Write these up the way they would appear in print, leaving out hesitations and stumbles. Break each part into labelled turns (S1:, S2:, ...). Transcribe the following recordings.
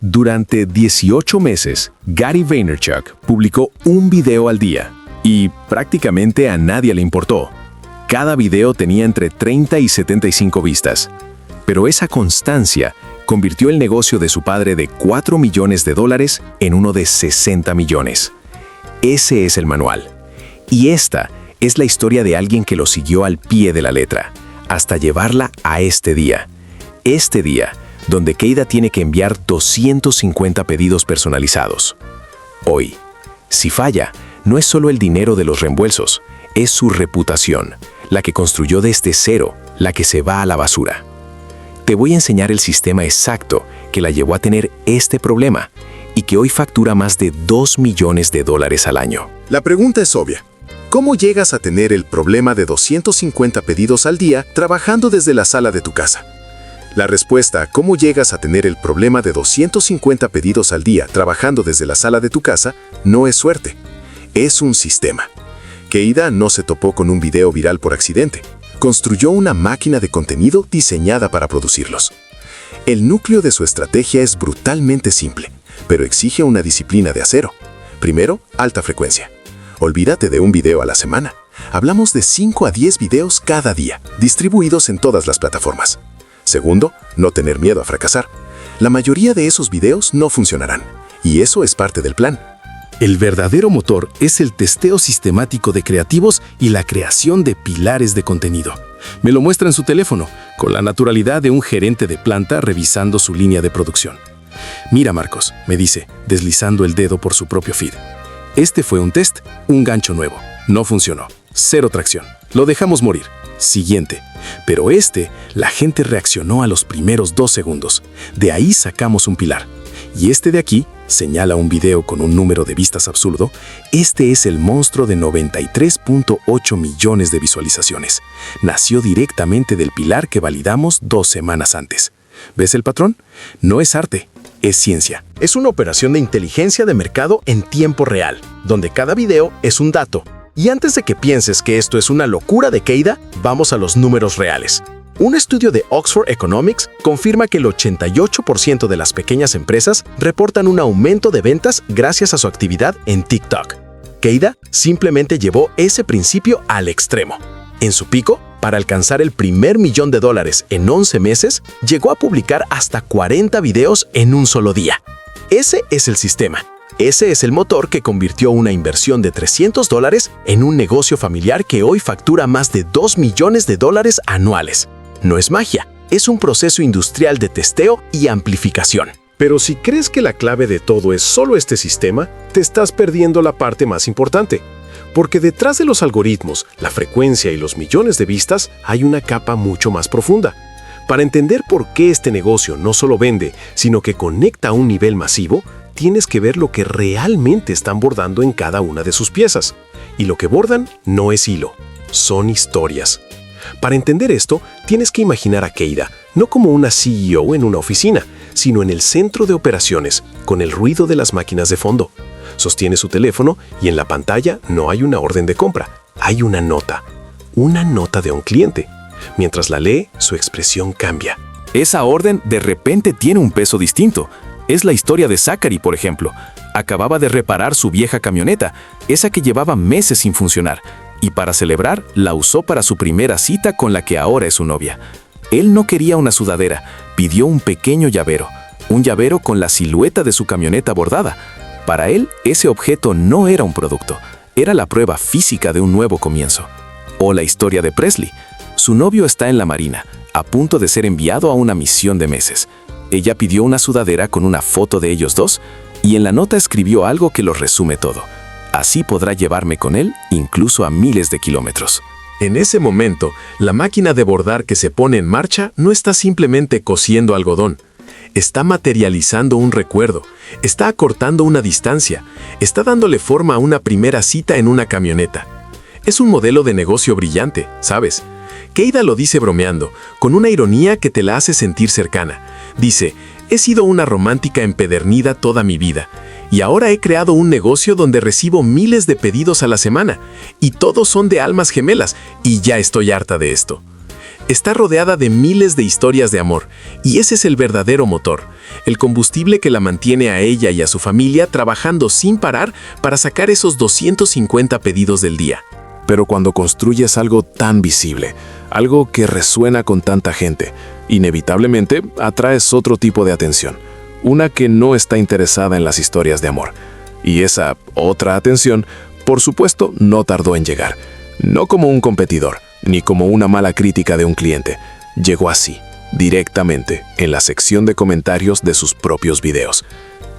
S1: Durante 18 meses, Gary Vaynerchuk publicó un video al día y prácticamente a nadie le importó. Cada video tenía entre 30 y 75 vistas. Pero esa constancia convirtió el negocio de su padre de $4 millones en uno de 60 millones. Ese es el manual. Y esta es la historia de alguien que lo siguió al pie de la letra, hasta llevarla a este día. Este día, donde Keida tiene que enviar 250 pedidos personalizados. Hoy, si falla, no es solo el dinero de los reembolsos, es su reputación, la que construyó desde cero, la que se va a la basura. Te voy a enseñar el sistema exacto que la llevó a tener este problema y que hoy factura más de $2 millones al año.
S2: La pregunta es obvia. ¿Cómo llegas a tener el problema de 250 pedidos al día trabajando desde la sala de tu casa? La respuesta a cómo llegas a tener el problema de 250 pedidos al día trabajando desde la sala de tu casa no es suerte, es un sistema. Keida no se topó con un video viral por accidente, construyó una máquina de contenido diseñada para producirlos. El núcleo de su estrategia es brutalmente simple, pero exige una disciplina de acero. Primero, alta frecuencia. Olvídate de un video a la semana. Hablamos de 5 a 10 videos cada día, distribuidos en todas las plataformas. Segundo, no tener miedo a fracasar. La mayoría de esos videos no funcionarán, y eso es parte del plan.
S3: El verdadero motor es el testeo sistemático de creativos y la creación de pilares de contenido. Me lo muestra en su teléfono, con la naturalidad de un gerente de planta revisando su línea de producción. Mira, Marcos, me dice, deslizando el dedo por su propio feed. Este fue un test, un gancho nuevo. No funcionó. Cero tracción. Lo dejamos morir. Siguiente. Pero la gente reaccionó a los primeros 2 segundos. De ahí sacamos un pilar. Y de aquí, señala un video con un número de vistas absurdo, es el monstruo de 93.8 millones de visualizaciones. Nació directamente del pilar que validamos 2 semanas antes. ¿Ves el patrón? No es arte, es ciencia.
S4: Es una operación de inteligencia de mercado en tiempo real, donde cada video es un dato. Y antes de que pienses que esto es una locura de Keida, vamos a los números reales. Un estudio de Oxford Economics confirma que el 88% de las pequeñas empresas reportan un aumento de ventas gracias a su actividad en TikTok. Keida simplemente llevó ese principio al extremo. En su pico, para alcanzar el primer $1 millón en 11 meses, llegó a publicar hasta 40 videos en un solo día. Ese es el sistema. Ese es el motor que convirtió una inversión de $300 en un negocio familiar que hoy factura más de $2 millones anuales. No es magia, es un proceso industrial de testeo y amplificación.
S5: Pero si crees que la clave de todo es solo este sistema, te estás perdiendo la parte más importante. Porque detrás de los algoritmos, la frecuencia y los millones de vistas hay una capa mucho más profunda. Para entender por qué este negocio no solo vende, sino que conecta a un nivel masivo, tienes que ver lo que realmente están bordando en cada una de sus piezas. Y lo que bordan no es hilo, son historias. Para entender esto, tienes que imaginar a Keida no como una CEO en una oficina, sino en el centro de operaciones, con el ruido de las máquinas de fondo. Sostiene su teléfono y en la pantalla no hay una orden de compra, hay una nota de un cliente. Mientras la lee, su expresión cambia.
S1: Esa orden de repente tiene un peso distinto. Es la historia de Zachary, por ejemplo. Acababa de reparar su vieja camioneta, esa que llevaba meses sin funcionar, y para celebrar, la usó para su primera cita con la que ahora es su novia. Él no quería una sudadera, pidió un pequeño llavero, un llavero con la silueta de su camioneta bordada. Para él, ese objeto no era un producto, era la prueba física de un nuevo comienzo. O la historia de Presley. Su novio está en la marina, a punto de ser enviado a una misión de meses. Ella pidió una sudadera con una foto de ellos dos y en la nota escribió algo que lo resume todo. Así podrá llevarme con él incluso a miles de kilómetros.
S2: En ese momento, la máquina de bordar que se pone en marcha no está simplemente cosiendo algodón. Está materializando un recuerdo, está acortando una distancia, está dándole forma a una primera cita en una camioneta. Es un modelo de negocio brillante, ¿sabes? Keida lo dice bromeando, con una ironía que te la hace sentir cercana. Dice, he sido una romántica empedernida toda mi vida, y ahora he creado un negocio donde recibo miles de pedidos a la semana, y todos son de almas gemelas, y ya estoy harta de esto.
S3: Está rodeada de miles de historias de amor, y ese es el verdadero motor, el combustible que la mantiene a ella y a su familia trabajando sin parar para sacar esos 250 pedidos del día. Pero cuando construyes algo tan visible, algo que resuena con tanta gente, inevitablemente atraes otro tipo de atención, una que no está interesada en las historias de amor. Y esa otra atención, por supuesto, no tardó en llegar, no como un competidor, ni como una mala crítica de un cliente. Llegó así, directamente, en la sección de comentarios de sus propios videos.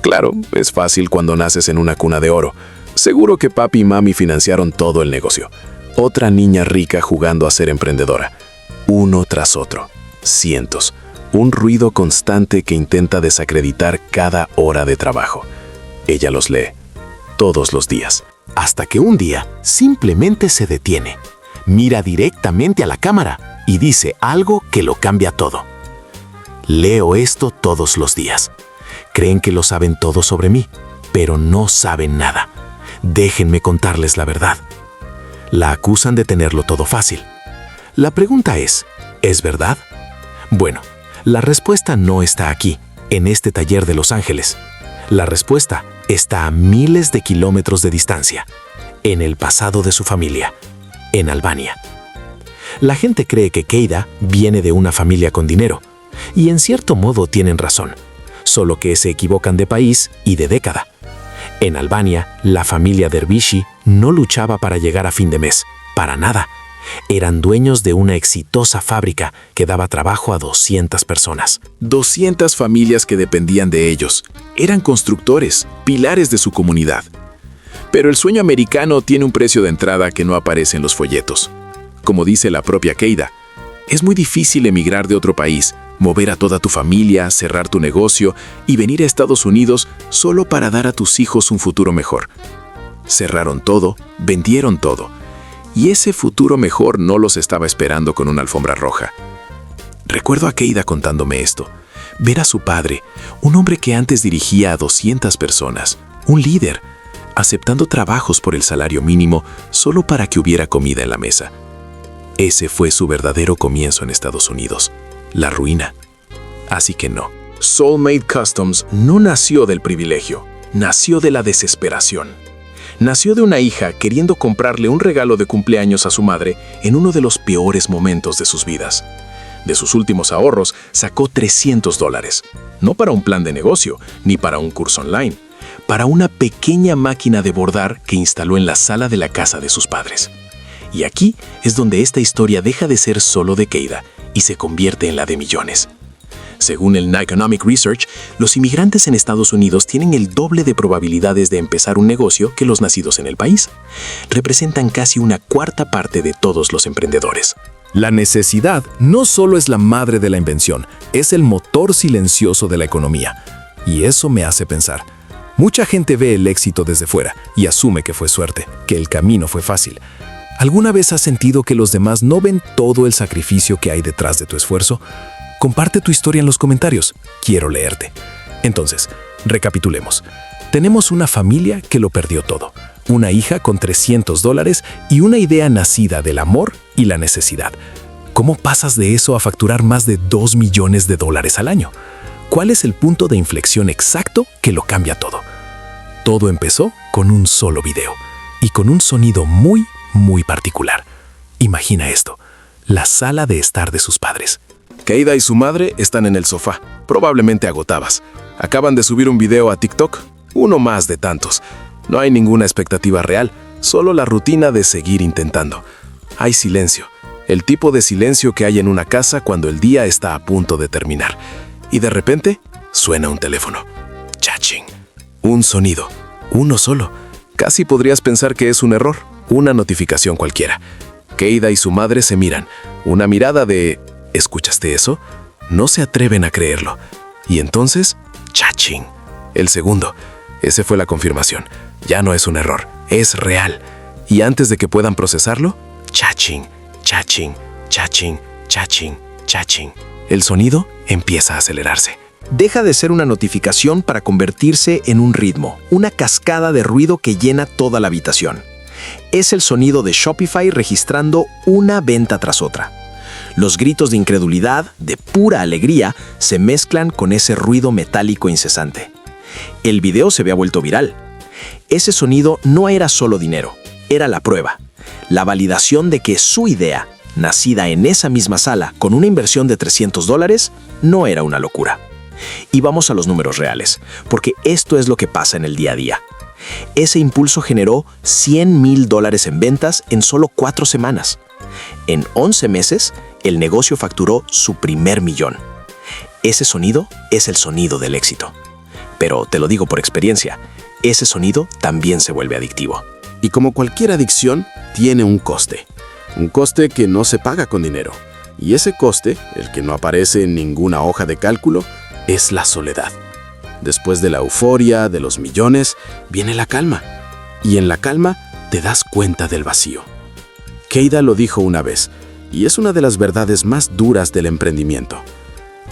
S3: Claro, es fácil cuando naces en una cuna de oro. Seguro que papi y mami financiaron todo el negocio. Otra niña rica jugando a ser emprendedora. Uno tras otro. Cientos. Un ruido constante que intenta desacreditar cada hora de trabajo. Ella los lee. Todos los días. Hasta que un día simplemente se detiene. Mira directamente a la cámara y dice algo que lo cambia todo. Leo esto todos los días. Creen que lo saben todo sobre mí, pero no saben nada. Déjenme contarles la verdad. La acusan de tenerlo todo fácil. La pregunta ¿es verdad? Bueno, la respuesta no está aquí, en este taller de Los Ángeles. La respuesta está a miles de kilómetros de distancia, en el pasado de su familia, en Albania. La gente cree que Keida viene de una familia con dinero, y en cierto modo tienen razón, solo que se equivocan de país y de década. En Albania, la familia Dervishi no luchaba para llegar a fin de mes, para nada. Eran dueños de una exitosa fábrica que daba trabajo a 200 personas. 200 familias que dependían de ellos. Eran constructores, pilares de su comunidad. Pero el sueño americano tiene un precio de entrada que no aparece en los folletos. Como dice la propia Keida, es muy difícil emigrar de otro país, mover a toda tu familia, cerrar tu negocio y venir a Estados Unidos solo para dar a tus hijos un futuro mejor. Cerraron todo, vendieron todo, y ese futuro mejor no los estaba esperando con una alfombra roja. Recuerdo a Keida contándome esto, ver a su padre, un hombre que antes dirigía a 200 personas, un líder, aceptando trabajos por el salario mínimo solo para que hubiera comida en la mesa. Ese fue su verdadero comienzo en Estados Unidos, la ruina. Así que no. Soulmate Customs no nació del privilegio, nació de la desesperación. Nació de una hija queriendo comprarle un regalo de cumpleaños a su madre en uno de los peores momentos de sus vidas. De sus últimos ahorros sacó $300, no para un plan de negocio, ni para un curso online, para una pequeña máquina de bordar que instaló en la sala de la casa de sus padres. Y aquí es donde esta historia deja de ser solo de Keida y se convierte en la de millones. Según el Economic Research, los inmigrantes en Estados Unidos tienen el doble de probabilidades de empezar un negocio que los nacidos en el país. Representan casi una cuarta parte de todos los emprendedores.
S1: La necesidad no solo es la madre de la invención, es el motor silencioso de la economía. Y eso me hace pensar. Mucha gente ve el éxito desde fuera y asume que fue suerte, que el camino fue fácil. ¿Alguna vez has sentido que los demás no ven todo el sacrificio que hay detrás de tu esfuerzo? Comparte tu historia en los comentarios. Quiero leerte. Entonces, recapitulemos. Tenemos una familia que lo perdió todo. Una hija con $300 y una idea nacida del amor y la necesidad. ¿Cómo pasas de eso a facturar más de $2 millones al año? ¿Cuál es el punto de inflexión exacto que lo cambia todo? Todo empezó con un solo video y con un sonido muy particular. Imagina esto, la sala de estar de sus padres. Keida y su madre están en el sofá, probablemente agotadas. Acaban de subir un video a TikTok, uno más de tantos. No hay ninguna expectativa real, solo la rutina de seguir intentando. Hay silencio, el tipo de silencio que hay en una casa cuando el día está a punto de terminar. Y de repente, suena un teléfono. Chaching. Un sonido, uno solo. Casi podrías pensar que es un error, una notificación cualquiera. Keida y su madre se miran, una mirada de ¿escuchaste eso? No se atreven a creerlo. Y entonces, chaching. El segundo. Ese fue la confirmación. Ya no es un error, es real. Y antes de que puedan procesarlo, chaching, chaching, chaching, chaching, chaching. El sonido empieza a acelerarse. Deja de ser una notificación para convertirse en un ritmo, una cascada de ruido que llena toda la habitación. Es el sonido de Shopify registrando una venta tras otra.
S4: Los gritos de incredulidad, de pura alegría, se mezclan con ese ruido metálico incesante. El video se había vuelto viral. Ese sonido no era solo dinero, era la prueba, la validación de que su idea, nacida en esa misma sala con una inversión de $300, no era una locura. Y vamos a los números reales, porque esto es lo que pasa en el día a día. Ese impulso generó $100,000 en ventas en solo 4 semanas. En 11 meses, el negocio facturó su primer millón. Ese sonido es el sonido del éxito. Pero te lo digo por experiencia, ese sonido también se vuelve adictivo.
S3: Y como cualquier adicción, tiene un coste. Un coste que no se paga con dinero. Y ese coste, el que no aparece en ninguna hoja de cálculo, es la soledad. Después de la euforia, de los millones, viene la calma. Y en la calma te das cuenta del vacío. Keida lo dijo una vez, y es una de las verdades más duras del emprendimiento.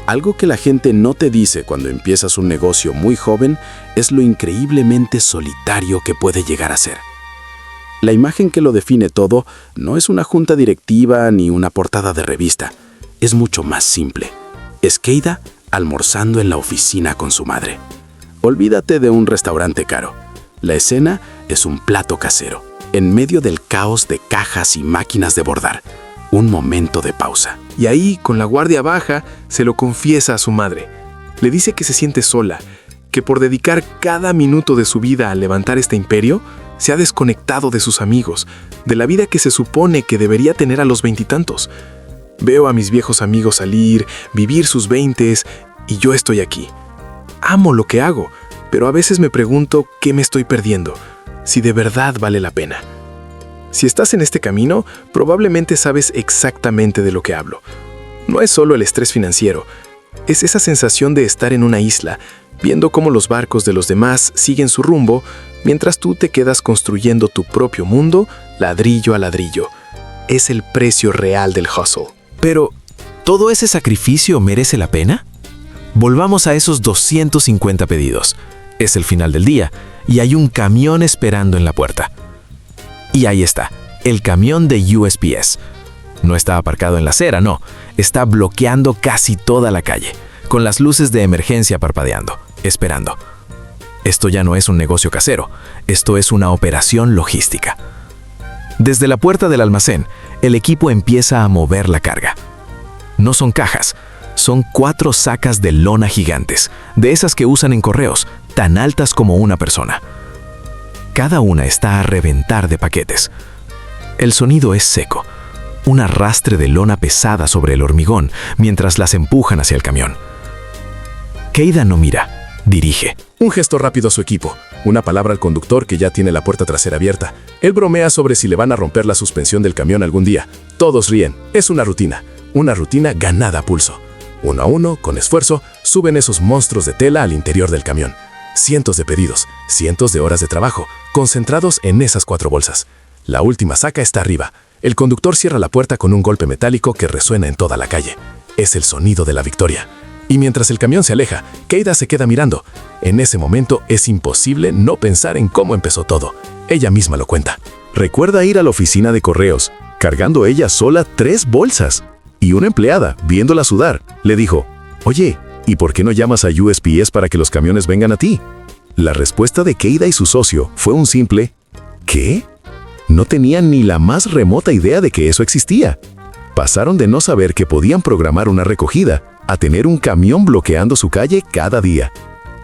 S3: Algo que la gente no te dice cuando empiezas un negocio muy joven es lo increíblemente solitario que puede llegar a ser. La imagen que lo define todo no es una junta directiva ni una portada de revista. Es mucho más simple. Es Keida almorzando en la oficina con su madre. Olvídate de un restaurante caro. La escena es un plato casero, en medio del caos de cajas y máquinas de bordar. Un momento de pausa.
S6: Y ahí, con la guardia baja, se lo confiesa a su madre. Le dice que se siente sola, que por dedicar cada minuto de su vida a levantar este imperio, se ha desconectado de sus amigos, de la vida que se supone que debería tener a los 20 y tantos. Veo a mis viejos amigos salir, vivir sus 20s, y yo estoy aquí. Amo lo que hago, pero a veces me pregunto qué me estoy perdiendo, si de verdad vale la pena. Si estás en este camino, probablemente sabes exactamente de lo que hablo. No es solo el estrés financiero, es esa sensación de estar en una isla, viendo cómo los barcos de los demás siguen su rumbo, mientras tú te quedas construyendo tu propio mundo, ladrillo a ladrillo. Es el precio real del hustle.
S7: Pero, ¿todo ese sacrificio merece la pena? Volvamos a esos 250 pedidos. Es el final del día y hay un camión esperando en la puerta. Y ahí está, el camión de USPS. No está aparcado en la acera, no. Está bloqueando casi toda la calle, con las luces de emergencia parpadeando, esperando. Esto ya no es un negocio casero, esto es una operación logística. Desde la puerta del almacén, el equipo empieza a mover la carga. No son cajas, son 4 sacas de lona gigantes, de esas que usan en correos, tan altas como una persona. Cada una está a reventar de paquetes. El sonido es seco, un arrastre de lona pesada sobre el hormigón mientras las empujan hacia el camión. Keida no mira, dirige.
S5: Un gesto rápido a su equipo, una palabra al conductor que ya tiene la puerta trasera abierta. Él bromea sobre si le van a romper la suspensión del camión algún día. Todos ríen, es una rutina ganada a pulso. Uno a uno, con esfuerzo, suben esos monstruos de tela al interior del camión. Cientos de pedidos, cientos de horas de trabajo, concentrados en esas 4 bolsas. La última saca está arriba. El conductor cierra la puerta con un golpe metálico que resuena en toda la calle. Es el sonido de la victoria. Y mientras el camión se aleja, Keida se queda mirando. En ese momento es imposible no pensar en cómo empezó todo. Ella misma lo cuenta. Recuerda ir a la oficina de correos, cargando ella sola 3 bolsas. Y una empleada, viéndola sudar, le dijo, «Oye, ¿y por qué no llamas a USPS para que los camiones vengan a ti?» La respuesta de Keida y su socio fue un simple ¿qué? No tenían ni la más remota idea de que eso existía. Pasaron de no saber que podían programar una recogida a tener un camión bloqueando su calle cada día.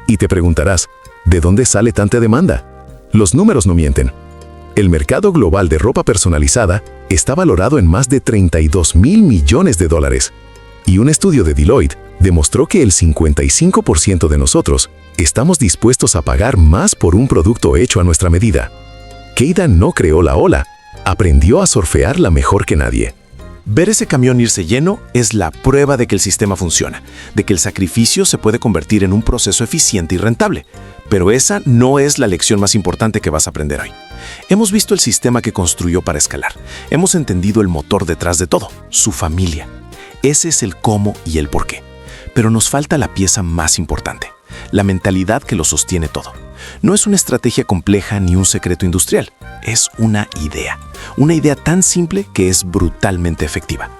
S5: Y te preguntarás, ¿de dónde sale tanta demanda? Los números no mienten. El mercado global de ropa personalizada está valorado en más de $32,000 millones. Y un estudio de Deloitte demostró que el 55% de nosotros estamos dispuestos a pagar más por un producto hecho a nuestra medida. Keida no creó la ola, aprendió a surfearla mejor que nadie.
S7: Ver ese camión irse lleno es la prueba de que el sistema funciona, de que el sacrificio se puede convertir en un proceso eficiente y rentable. Pero esa no es la lección más importante que vas a aprender hoy. Hemos visto el sistema que construyó para escalar. Hemos entendido el motor detrás de todo, su familia. Ese es el cómo y el por qué. Pero nos falta la pieza más importante, la mentalidad que lo sostiene todo.
S3: No es una estrategia compleja ni un secreto industrial, es una idea. Una idea tan simple que es brutalmente efectiva.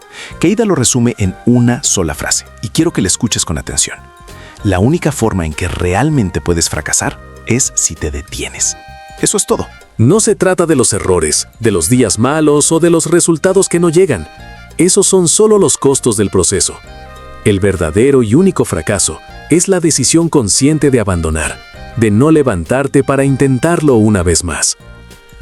S3: Keida lo resume en una sola frase, y quiero que la escuches con atención. La única forma en que realmente puedes fracasar es si te detienes. Eso es todo.
S8: No se trata de los errores, de los días malos o de los resultados que no llegan. Esos son solo los costos del proceso. El verdadero y único fracaso es la decisión consciente de abandonar, de no levantarte para intentarlo una vez más.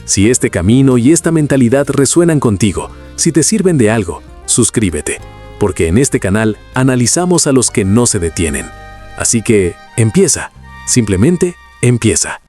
S8: Si este camino y esta mentalidad resuenan contigo, si te sirven de algo, suscríbete, porque en este canal analizamos a los que no se detienen. Así que, empieza, simplemente empieza.